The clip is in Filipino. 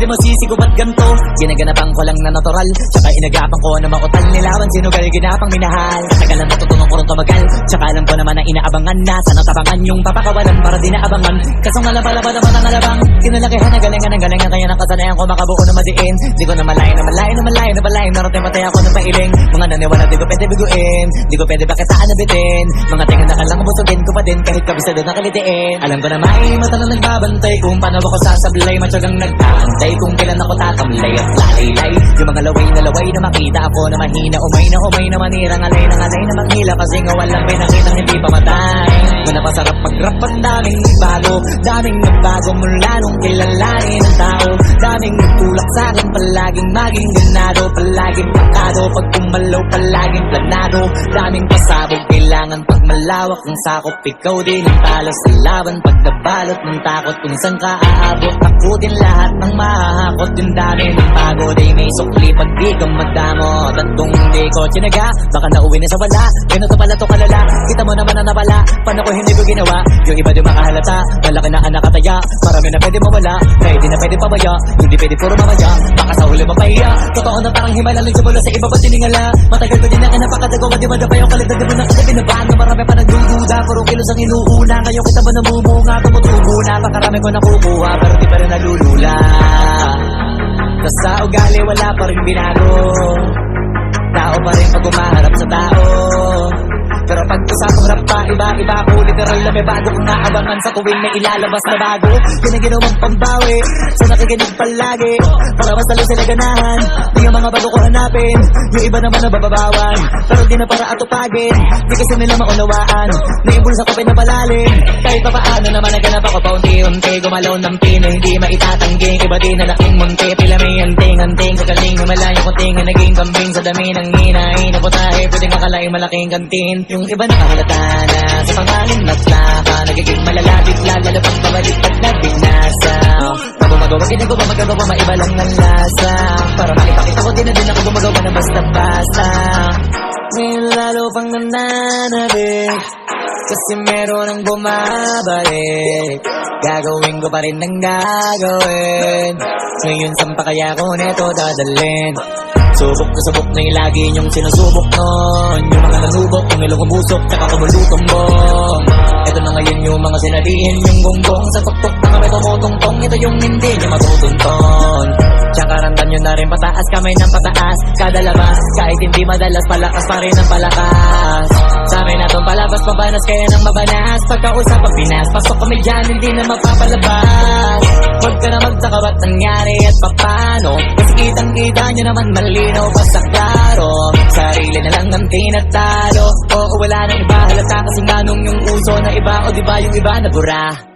di mo sisigo ba't ganto? Ginaganapan ko lang na natural, tsaka inagapan ko na mautal. Nilawan sinugal, ginapang minahal. Katagalan natutunan ko rin tumagal, tsaka alam ko naman na inaabangan na sana tabangan yung papakawalan para di naabangan. Kasong alaba-laba naman ang alabang kinalakihan na galingan kaya nakasanayan ko makabuo na madiin. Di ko na malayo narating patay ako ng pailing. Mga naniwala di ko pwede biguin, di ko pwede bakitaan na bitin. Mga tingan na kalang busugin ko pa din kahit kabisado na kalitiin. Alam ko na may mata na nagbabantay kung paano ako sasablay. Matyagang nagtaantay kung kailan ako tatamlay at lalaylay. Yung mga laway na makita ako na mahina. Umay na manirang alay na manghila. Kasi nga walang pinakitang hindi pa matay. Muna pasarap pag-rap ang daming nagbago mula nung kilalanin ng tao. Daming nagtulak sa'kin, palaging maging ganado, palaging pakado, pag kumalaw palaging planado. Daming pasabog, kailangan pag malawak ng sakop. Ikaw din ang talo sa laban, pag nabalot ng takot. Kung saan ka aabot, takutin lahat ng mahahakot. Yung dami ng pagod ay may sukli pag di ka madamot. At kung hindi ko tinaga, baka nauwi na sa wala. Ganun to pala to kalala, kita mo naman na nawala. Paano ko hindi ko ginawa, yung iba di makahalata. Malaki na nakataya, marami na pwede mawala. Kahit di na pwede pabaya, hindi pwede puro mamaya. Baka sa huli mapahiya, totoo na parang himala lang mula sa iba pa tiningala. Matagal ko din na kinapakadagawa, di madapa yung kalidad mo na kasi binabaan. Na marami pa nagdududa, puro kilos ang inuuna. Ngayon kita ba namumunga, tumutubo na. Pakarami ko nakukuha, pero di pa rin nalulula. Tas sa ugali wala pa rin binago, tao pa rin pag umaharap sa tao. Pero pag usapang rap pa, iba ako. Literal na may bago kong naabangan sa tuwing may ilalabas na bago. Pinaginawang pambawi, so nakikinig palagi para mas talo sila ganahan. Di yung mga bago ko hanapin, yung iba naman nababawan. Pero di na para atupagin, di kasi nila maunawaan. Naimbulsa ko pinapalalim, kahit pa paano naman naganap ako paunti-unti. Gumalaw ng pino, hindi maitatangging. Iba din na laking munti, pila may anting-anting. Kagaling humalayo kunting na naging kambing. Sa dami ng hinahin na putahe, pwedeng akalaing malaking kantin. Yung iba nakahalata na sa pangalan naglaka. Nagiging malalapit lalo pag pabalik at nabinasa. Magumagawa, ginagawa, magagawa, maiba lang ng lasa. Para makipakita ko din na din ako gumagawa na basta-basta. Ngayon lalo pang nananabik, kasi meron ang bumabalik. Gagawin ko pa rin ang gagawin. Ngayon saan pa kaya ko neto dadalhin? Subok na subok na yung lagi niyong sinusubok nun. Yung mga nanubok, yung ilong kumusok, tsaka kumulutong bong. Ito na ngayon yung mga sinalihin, yung gonggong. Sa tuktok na kami tumutungtong, ito yung hindi niyo matutunton. Tsaka randan nyo na rin pataas, kamay ng pataas. Kada labas, kahit hindi madalas, palakas pa rin ang palakas. Sa amin na itong palabas, mabanas kaya nang mabanas. Pagkausap ang Pinas, pasok kami dyan, hindi na mapapalabas. Huwag ka na magtaka ba't nangyari at papano. Kasi kitang-kita nyo naman malinaw pa sa klaro. Sarili na lang ang tinatalo. Oo, wala nang iba halata kasi nga nung yung uso na iba. O diba yung iba na bura.